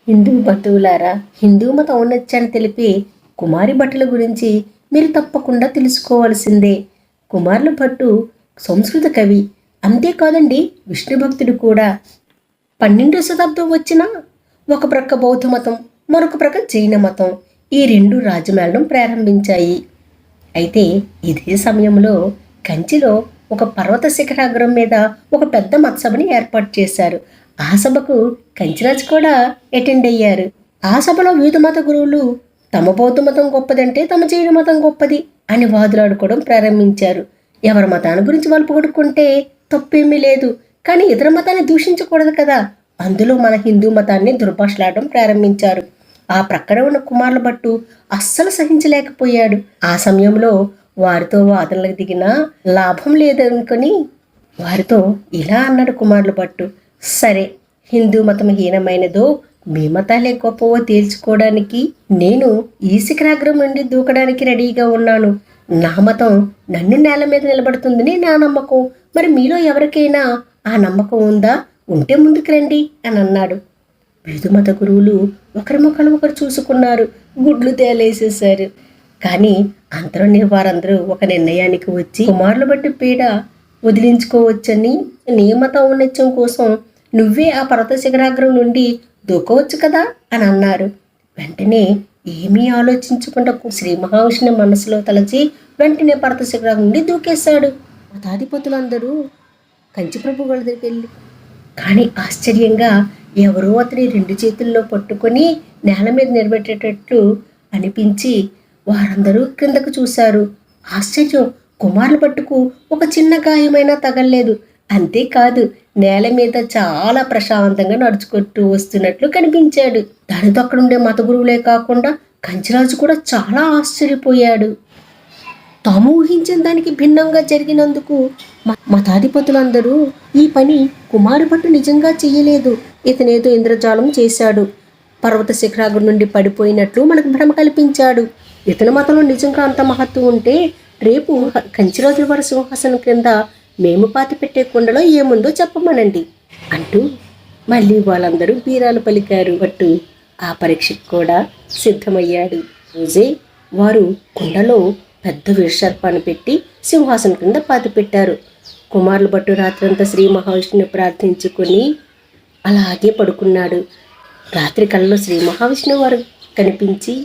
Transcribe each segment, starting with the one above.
హిందూ బంధువులారా, హిందూ మత ఔన్నత్యాన్ని తెలిపే కుమారి భట్టుల గురించి మీరు తప్పకుండా తెలుసుకోవాల్సిందే. కుమారుల భట్టు సంస్కృత కవి, అంతేకాదండి విష్ణు భక్తుడు కూడా. 12వ శతాబ్దం వచ్చిన ఒక ప్రక్క బౌద్ధ మతం, మరొక ప్రక్క జైన మతం, ఈ రెండు రాజ్యమేళనం ప్రారంభించాయి. అయితే ఇదే సమయంలో కంచిలో ఒక పర్వత శిఖరాగ్రం మీద ఒక పెద్ద మతసభని ఏర్పాటు చేశారు. ఆ సభకు కంచిరాజు కూడా అటెండ్ అయ్యారు. ఆ సభలో వివిధ మత గురువులు తమ బౌద్ధ మతం గొప్పదంటే తమ జైన మతం గొప్పది అని వాదులాడుకోవడం ప్రారంభించారు. ఎవరి మతాన్ని గురించి వాళ్ళు పొగుడుకుంటే తప్పేమీ లేదు, కానీ ఇతర మతాన్ని దూషించకూడదు కదా. అందులో మన హిందూ మతాన్ని దుర్భాషలాడడం ప్రారంభించారు. ఆ ప్రక్కన ఉన్న కుమారుల భట్టు అస్సలు సహించలేకపోయాడు. ఆ సమయంలో వారితో వాదనలకు దిగినా లాభం లేదనుకొని వారితో ఇలా అన్నాడు కుమారుల భట్టు, సరే, హిందూ మతం హీనమైనదో మీ మతాలే గొప్పవో తేల్చుకోవడానికి నేను ఈ శిఖరాగ్రం నుండి దూకడానికి రెడీగా ఉన్నాను. నా మతం నన్ను నేల మీద నిలబడుతుందని నా నమ్మకం. మరి మీలో ఎవరికైనా ఆ నమ్మకం ఉందా? ఉంటే ముందుకు రండి అని అన్నాడు. వివిధ మత గురువులు ఒకరి ముఖాలు ఒకరు చూసుకున్నారు, గుడ్లు తేలేసేశారు. కానీ అంతలోనే వారందరూ ఒక నిర్ణయానికి వచ్చి కుమారుల బట్టి పీడ వదిలించుకోవచ్చని, నీ మత ఔన్నత్యం కోసం నువ్వే ఆ పర్వత శిఖరాగ్రం నుండి దూకవచ్చు కదా అని అన్నారు. వెంటనే ఏమీ ఆలోచించకుండా శ్రీ మహావిష్ణు మనసులో తలచి వెంటనే పర్వత శిఖరాగ్రం నుండి దూకేశాడు. మతాధిపతులందరూ కంచి ప్రభు వాళ్ళ దగ్గరికి వెళ్ళి, కానీ ఆశ్చర్యంగా ఎవరో అతని 2 చేతుల్లో పట్టుకొని నేల మీద నిలబెట్టేటట్లు అనిపించి వారందరూ క్రిందకు చూశారు. ఆశ్చర్యం, కుమారుల భట్టుకు ఒక చిన్న గాయమైనా తగలలేదు. అంతేకాదు, నేల మీద చాలా ప్రశాంతంగా నడుచుకుంటూ వస్తున్నట్లు కనిపించాడు. దానితో అక్కడ ఉండే మత గురువులే కాకుండా కంచిరాజు కూడా చాలా ఆశ్చర్యపోయాడు. తాము ఊహించిన దానికి భిన్నంగా జరిగినందుకు మతాధిపతులందరూ ఈ పని కుమారు భట్టు నిజంగా చెయ్యలేదు, ఇతనేదో ఇంద్రజాలం చేశాడు, పర్వత శిఖరాగ్రం నుండి పడిపోయినట్లు మనకు భ్రమ కల్పించాడు. ఇతని మతంలో నిజంగా అంత మహత్వం ఉంటే రేపు కంచిరాజుల వారి సింహాసనం క్రింద మేము పాతి పెట్టే కుండలో ఏముందో చెప్పమనండి అంటూ మళ్ళీ వాళ్ళందరూ బీరాలు పలికారు. భట్టు ఆ పరీక్షకు కూడా సిద్ధమయ్యాడు. రోజే వారు కుండలో పెద్ద విషసర్పాన్ని పెట్టి సింహాసనం కింద పాతి పెట్టారు. కుమారుల భట్టు రాత్రంతా శ్రీ మహావిష్ణుని ప్రార్థించుకొని అలాగే పడుకున్నాడు. రాత్రి కళ్ళలో శ్రీ మహావిష్ణువు వారు కనిపించి,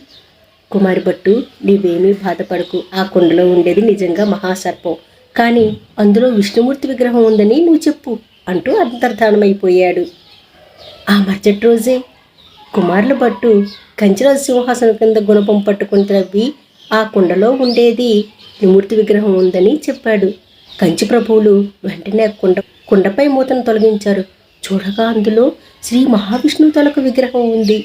కుమారి భట్టు, నీవేమీ బాధపడకు, ఆ కుండలో ఉండేది నిజంగా మహాసర్పం, కానీ అందులో విష్ణుమూర్తి విగ్రహం ఉందని నువ్వు చెప్పు అంటూ అంతర్ధానమైపోయాడు. ఆ మరుసటి రోజే కుమారుల భట్టు కంచిరాజు సింహాసనం కింద గుణపం పట్టుకుని త్రవ్వి ఆ కుండలో ఉండేది విమూర్తి విగ్రహం ఉందని చెప్పాడు. కంచి ప్రభువులు వెంటనే కుండపై మూతను తొలగించారు. చూడగా అందులో శ్రీ మహావిష్ణువు తలకు విగ్రహం ఉంది.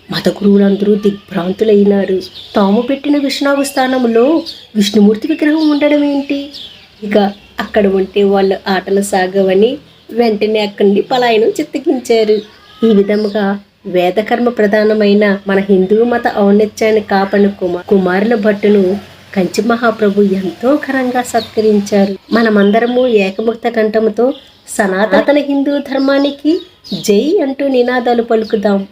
మత గురువులందరూ దిగ్భ్రాంతులైనారు. తాము పెట్టిన విష్ణువు స్థానంలో విష్ణుమూర్తి విగ్రహం ఉండడం ఏంటి? ఇక అక్కడ ఉంటే వాళ్ళు ఆటలు సాగవని వెంటనే అక్కడి నుండి పలాయనం చిత్తగించారు. ఈ విధముగా వేదకర్మ ప్రధానమైన మన హిందూ మత ఔన్నత్యాన్ని కాపాడిన కుమారుల భట్టును కంచి మహాప్రభు ఎంతో ఘనంగా సత్కరించారు. మనమందరము ఏకముక్త కంఠముతో సనాతన హిందూ ధర్మానికి జై అంటూ నినాదాలు పలుకుదాం.